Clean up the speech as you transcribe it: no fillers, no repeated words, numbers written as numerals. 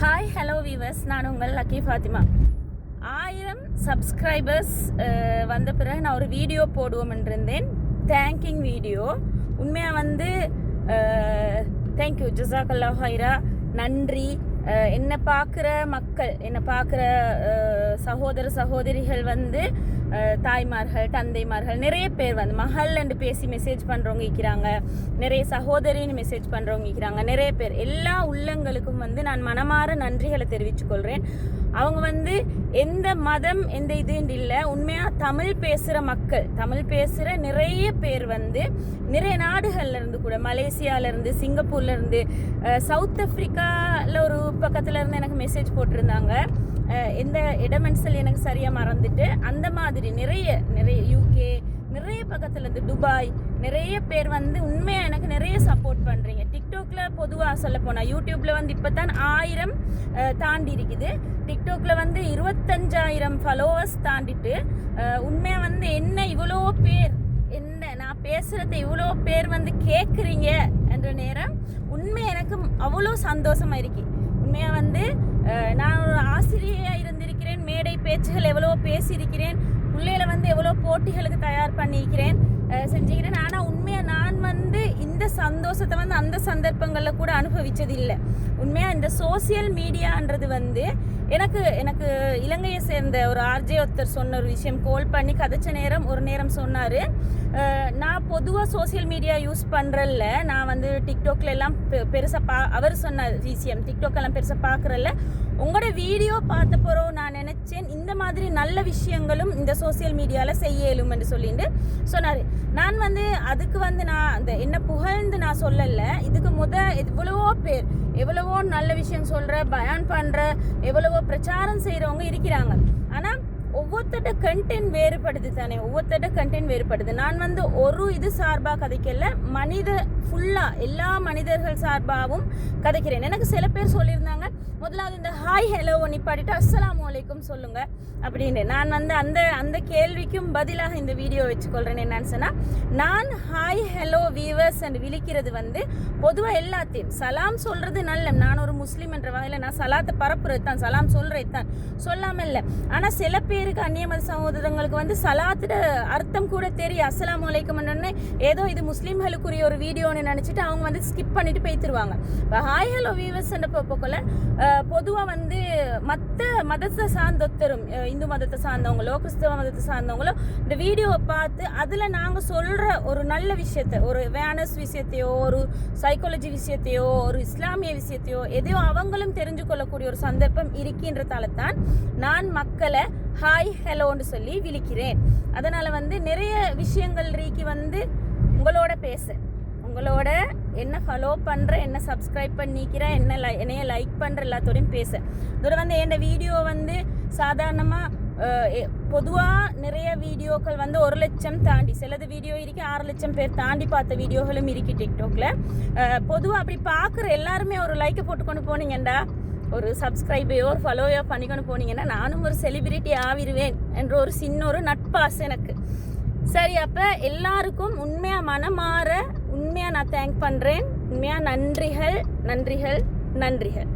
Hi hello viewers, நான் உங்கள் lucky Fathima. 1000 subscribers வந்த பிறகு நான் ஒரு வீடியோ போடுவோம்னு இருந்தேன். Thanking video. உண்மையாக தேங்க்யூ, ஜஸாக்கல்லாஹ் ஹைரா, நன்றி. என்னை பார்க்குற மக்கள், என்னை பார்க்குற சகோதர சகோதரிகள் தாய்மார்கள், தந்தைமார்கள், நிறைய பேர் மகள்ன்னு பேசி மெசேஜ் பண்ணுறவங்க இருக்கிறாங்க, நிறைய சகோதரின்னு மெசேஜ் பண்ணுறவங்க இருக்கிறாங்க, நிறைய பேர். எல்லா உள்ளங்களுக்கும் நான் மனமாற நன்றிகளை தெரிவித்துக்கொள்கிறேன். அவங்க எந்த மதம் எந்த இதுன்னு இல்லை, உண்மையாக தமிழ் பேசுகிற மக்கள், தமிழ் பேசுகிற நிறைய பேர் நிறைய நாடுகள்லேருந்து கூட, மலேசியாவிலேருந்து, சிங்கப்பூர்லேருந்து, சவுத் ஆஃப்ரிக்காவில் ஒரு பக்கத்தில் இருந்து எனக்கு மெசேஜ் போட்டிருந்தாங்க. எந்த இடமென்னு சொல்லி எனக்கு சரியாக மறந்துட்டு, அந்த மாதிரி நிறைய யூகே, நிறைய பக்கத்துலேருந்து துபாய், நிறைய பேர் உண்மையாக எனக்கு நிறைய சப்போர்ட் பண்ணுறீங்க. டிக்டாக்ல பொதுவாக சொல்ல போனால், யூடியூப்பில் இப்போ தான் 1000 தாண்டி இருக்குது. டிக்டாக்ல 25,000 ஃபாலோவர்ஸ் தாண்டிட்டு, உண்மையாக என்ன இவ்வளோ பேர், என்ன நான் பேசுகிறத இவ்வளோ பேர் கேட்குறீங்க என்ற நேரம் உண்மை எனக்கு அவ்வளோ சந்தோஷமாக இருக்கு. உண்மையாக நான் ஒரு ஆசிரியையாக இருந்திருக்கிறேன், மேடை பேச்சுகள் எவ்வளோ பேசியிருக்கிறேன், பிள்ளைகளை எவ்வளோ போட்டிகளுக்கு தயார் பண்ணியிருக்கிறேன், செஞ்சுக்கிறேன். ஆனால் உண்மையாக நான் இந்த சந்தோஷத்தை அந்த சந்தர்ப்பங்களில் கூட அனுபவித்தது இல்லை. உண்மையாக இந்த சோசியல் மீடியான்றது எனக்கு இலங்கையை சேர்ந்த ஒரு ஆர்ஜே ஒருத்தர் சொன்ன ஒரு விஷயம், கால் பண்ணி கதைச்ச நேரம் ஒரு நேரம் சொன்னார். நான் பொதுவாக சோசியல் மீடியா யூஸ் பண்ணுறல்ல, நான் டிக்டாக்ல எல்லாம் பெருசாக அவர் சொன்ன விஷயம், டிக்டாக் பெருசாக பார்க்குறல்ல, உங்களோட வீடியோ பார்த்த பிறகு நான் நினச்சேன் இந்த மாதிரி நல்ல விஷயங்களும் இந்த சோசியல் மீடியாவில் செய்ய இயலும்னு சொல்லிட்டு சொன்னார். நான் அதுக்கு நான் அந்த என்ன புகழ்ந்து நான் சொல்லலை. இதுக்கு எவ்வளவோ பேர் எவ்வளவோ நல்ல விஷயம் சொல்கிற, பயான் பண்ணுற, எவ்வளவோ பிரச்சாரம் செய்கிறவங்க இருக்கிறாங்க. ஆனால் ஒவ்வொருத்தட்ட கண்டென்ட் வேறுபடுது தானே, ஒவ்வொருத்தட்ட கண்டென்ட் வேறுபடுது. நான் ஒரு இது சார்பாக கதைக்கல, ஃபுல்லாக எல்லா மனிதர்கள் சார்பாகவும் கதைக்கிறேன். எனக்கு சில பேர் சொல்லியிருந்தாங்க, முதலாவது இந்த ஹாய் ஹலோ நிப்பாட்டிட்டு அஸ்ஸலாமு அலைக்கும் சொல்லுங்க அப்படின்னு. நான் அந்த கேள்விக்கும் பதிலாக இந்த வீடியோ வச்சுக்கொள்கிறேன். என்னன்னு சொன்னால், நான் ஹாய் ஹலோ வீவர்ஸ் என்று விழிக்கிறது பொதுவாக எல்லாத்தையும் சலாம் சொல்கிறது நல்ல. நான் ஒரு முஸ்லீம் என்ற வகையில் நான் சலாத்தை பரப்புறது தான், சலாம் சொல்கிறது தான், சொல்லாமல் இல்லை. ஆனால் சில பேருக்கு அந்நியமத சகோதரங்களுக்கு சலாத்தோட அர்த்தம் கூட தெரியும். அஸ்ஸலாமு அலைக்கும் ஏதோ இது முஸ்லீம்களுக்குரிய ஒரு வீடியோன்னு நினச்சிட்டு அவங்க ஸ்கிப் பண்ணிட்டு போய்த்துருவாங்க. இப்போ ஹாய் ஹலோ வீவர்ஸ் என்ற போக்கல பொதுவாக மற்ற மதத்தை சார்ந்தொத்தரும், இந்து மதத்தை சார்ந்தவங்களோ கிறிஸ்தவ மதத்தை சார்ந்தவங்களோ இந்த வீடியோவை பார்த்து அதில் நாங்கள் சொல்கிற ஒரு நல்ல விஷயத்தை, ஒரு வேனஸ் விஷயத்தையோ, ஒரு சைக்காலஜி விஷயத்தையோ, ஒரு இஸ்லாமிய விஷயத்தையோ எதையோ அவங்களும் தெரிஞ்சு கொள்ளக்கூடிய ஒரு சந்தர்ப்பம் இருக்கின்றதால தான் நான் மக்களை ஹாய் ஹலோன்னு சொல்லி விழிக்கிறேன். அதனால் நிறைய விஷயங்கள் ரீக்கி உங்களோட பேச, உங்களோட என்ன ஃபாலோ பண்ணுற, என்ன சப்ஸ்கிரைப் பண்ணிக்கிற, என்னைய லைக் பண்ணுற எல்லாத்தோடையும் பேச. இதோட என் வீடியோ சாதாரணமாக பொதுவாக நிறைய வீடியோக்கள் 1 லட்சம் தாண்டி, சிலது வீடியோ இருக்கு 6 லட்சம் பேர் தாண்டி பார்த்த வீடியோகளும் இருக்கு டிக்டாக்ல. பொதுவாக அப்படி பார்க்குற எல்லாருமே ஒரு லைக்கை போட்டுக்கொண்டு போனீங்கண்டா, ஒரு சப்ஸ்கிரைபையோ ஒரு ஃபாலோயோ பண்ணிக்கொண்டு போனீங்கன்னா நானும் ஒரு செலிபிரிட்டி ஆவிடுவேன் என்ற ஒரு சின்ன ஒரு நட்பாசை எனக்கு. சரி, அப்போ எல்லாருக்கும் உண்மையாக மனமாற உண்மையாக நான் தேங்க் பண்ணுறேன். உண்மையாக நன்றிகள் நன்றிகள் நன்றிகள்.